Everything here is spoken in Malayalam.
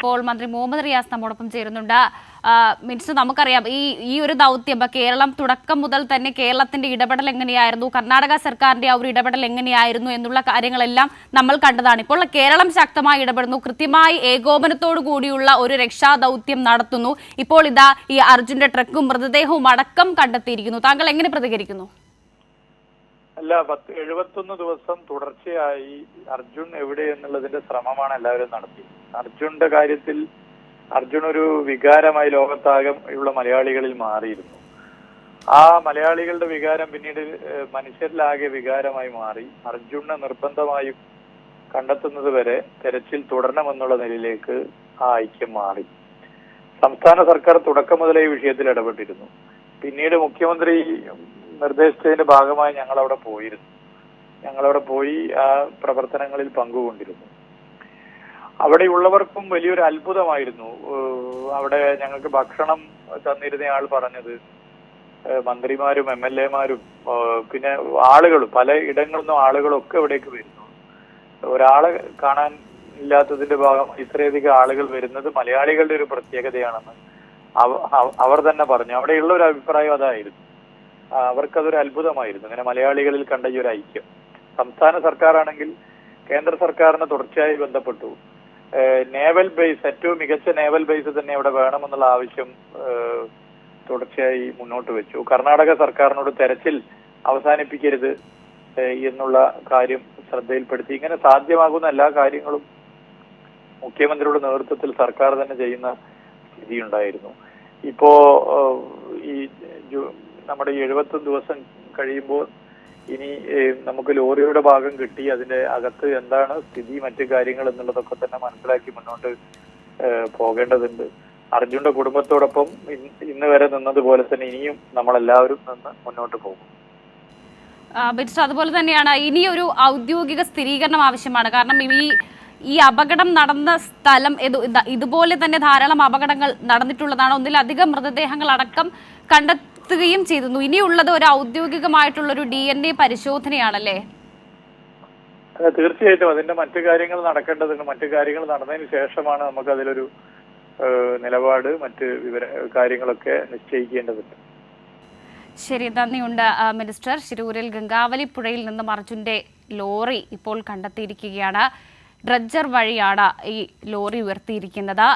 ഇപ്പോൾ മന്ത്രി മുഹമ്മദ് റിയാസ് നമ്മോടൊപ്പം ചേരുന്നുണ്ട്. മിനിസ്റ്റർ, നമുക്കറിയാം ഈ ഒരു ദൗത്യം കേരളം തുടക്കം മുതൽ തന്നെ കേരളത്തിന്റെ ഇടപെടൽ എങ്ങനെയായിരുന്നു, കർണാടക സർക്കാരിന്റെ ആ ഒരു ഇടപെടൽ എങ്ങനെയായിരുന്നു എന്നുള്ള കാര്യങ്ങളെല്ലാം നമ്മൾ കണ്ടതാണ്. ഇപ്പോൾ കേരളം ശക്തമായി ഇടപെടുന്നു, കൃത്യമായി ഏകോപനത്തോടു കൂടിയുള്ള ഒരു രക്ഷാ ദൗത്യം നടത്തുന്നു. ഇപ്പോൾ ഇതാ ഈ അർജുന്റെ ട്രക്കും മൃതദേഹവും അടക്കം കണ്ടെത്തിയിരിക്കുന്നു. താങ്കൾ എങ്ങനെ പ്രതികരിക്കുന്നു? അല്ല, 71 ദിവസം തുടർച്ചയായി അർജുൻ എവിടെ എന്നുള്ളതിന്റെ ശ്രമമാണ് എല്ലാവരും നടത്തി. അർജുന്റെ കാര്യത്തിൽ അർജുൻ ഒരു വികാരമായി ലോകത്താകെ ഉള്ള മലയാളികളിൽ മാറിയിരുന്നു. ആ മലയാളികളുടെ വികാരം പിന്നീട് മനുഷ്യരിലാകെ വികാരമായി മാറി. അർജുനെ നിർബന്ധമായും കണ്ടെത്തുന്നത് വരെ തെരച്ചിൽ തുടരണമെന്നുള്ള നിലയിലേക്ക് ആ ഐക്യം മാറി. സംസ്ഥാന സർക്കാർ തുടക്കം മുതലേ ഈ വിഷയത്തിൽ ഇടപെട്ടിരുന്നു. പിന്നീട് മുഖ്യമന്ത്രി നിർദ്ദേശിച്ചതിന്റെ ഭാഗമായി ഞങ്ങളവിടെ പോയി ആ പ്രവർത്തനങ്ങളിൽ പങ്കുകൊണ്ടിരുന്നു. അവിടെയുള്ളവർക്കും വലിയൊരു അത്ഭുതമായിരുന്നു. അവിടെ ഞങ്ങൾക്ക് ഭക്ഷണം തന്നിരുന്നയാൾ പറഞ്ഞത് മന്ത്രിമാരും MLA മാരും പിന്നെ ആളുകളും പല ഇടങ്ങളിൽ നിന്നും ആളുകളൊക്കെ ഇവിടേക്ക് വരുന്നു. ഒരാളെ കാണാൻ ഇല്ലാത്തതിന്റെ ഭാഗമായി ഇത്രയധികം ആളുകൾ വരുന്നത് മലയാളികളുടെ ഒരു പ്രത്യേകതയാണെന്ന് അവർ തന്നെ പറഞ്ഞു. അവിടെയുള്ള ഒരു അഭിപ്രായം അതായിരുന്നു. അവർക്കതൊരു അത്ഭുതമായിരുന്നു ഇങ്ങനെ മലയാളികളിൽ കണ്ട ഈ ഒരു ഐക്യം. സംസ്ഥാന സർക്കാരാണെങ്കിൽ കേന്ദ്ര സർക്കാരിനെ തുടർച്ചയായി ബന്ധപ്പെട്ടു. നേവൽ ബേസ്, ഏറ്റവും മികച്ച നേവൽ ബേസ് തന്നെ ഇവിടെ വേണമെന്നുള്ള ആവശ്യം തുടർച്ചയായി മുന്നോട്ട് വെച്ചു. കർണാടക സർക്കാരിനോട് തെരച്ചിൽ അവസാനിപ്പിക്കരുത് എന്നുള്ള കാര്യം ശ്രദ്ധയിൽപ്പെടുത്തി. ഇങ്ങനെ സാധ്യമാകുന്ന എല്ലാ കാര്യങ്ങളും മുഖ്യമന്ത്രിയുടെ നേതൃത്വത്തിൽ സർക്കാർ തന്നെ ചെയ്യുന്ന സ്ഥിതിയുണ്ടായിരുന്നു. ഇപ്പോ ഈ നമ്മുടെ 71 ദിവസം കഴിയുമ്പോൾ ഇനി നമുക്ക് ലോറിയുടെ ഭാഗം കിട്ടി, അതിന്റെ അകത്ത് എന്താണ് സ്ഥിതി, മറ്റു കാര്യങ്ങൾ എന്നുള്ളതൊക്കെ തന്നെ മനസ്സിലാക്കി മുന്നോട്ട് പോകേണ്ടതുണ്ട്. അർജുന്റെ കുടുംബത്തോടൊപ്പം ഇന്ന് വരെ നിന്നതുപോലെ തന്നെ ഇനിയും നമ്മളെല്ലാവരും നിന്ന് മുന്നോട്ട് പോകും. മിനിസ്റ്റർ, അതുപോലെ തന്നെയാണ് ഇനിയൊരു ഔദ്യോഗിക സ്ഥിരീകരണം ആവശ്യമാണ്. കാരണം ഈ അപകടം നടന്ന സ്ഥലം ഇതുപോലെ തന്നെ ധാരാളം അപകടങ്ങൾ നടന്നിട്ടുള്ളതാണ്. ഒന്നിലധികം മൃതദേഹങ്ങൾ അടക്കം കണ്ടെത്തുകയും ചെയ്തിരുന്നു. ഇനിയുള്ളത് ഒരു ഔദ്യോഗികമായിട്ടുള്ളൊരു DNA പരിശോധനയാണല്ലേ? തീർച്ചയായിട്ടും അതിന്റെ മറ്റു കാര്യങ്ങൾ നടക്കേണ്ടതുണ്ട്. മറ്റു കാര്യങ്ങൾ നടന്നതിന് ശേഷമാണ് നമുക്ക് അതിലൊരു നിലപാട്, മറ്റ് കാര്യങ്ങളൊക്കെ നിശ്ചയിക്കേണ്ടതുണ്ട്. ശരി, നന്ദിയുണ്ട് മിനിസ്റ്റർ. ശിരൂരിൽ ഗംഗാവലിപ്പുഴയിൽ നിന്നും അർജുന്റെ ലോറി ഇപ്പോൾ കണ്ടെത്തിയിരിക്കുകയാണ്. ഡ്രഡ്ജർ വഴിയാണ് ഈ ലോറി ഉയർത്തിയിരിക്കുന്നത്.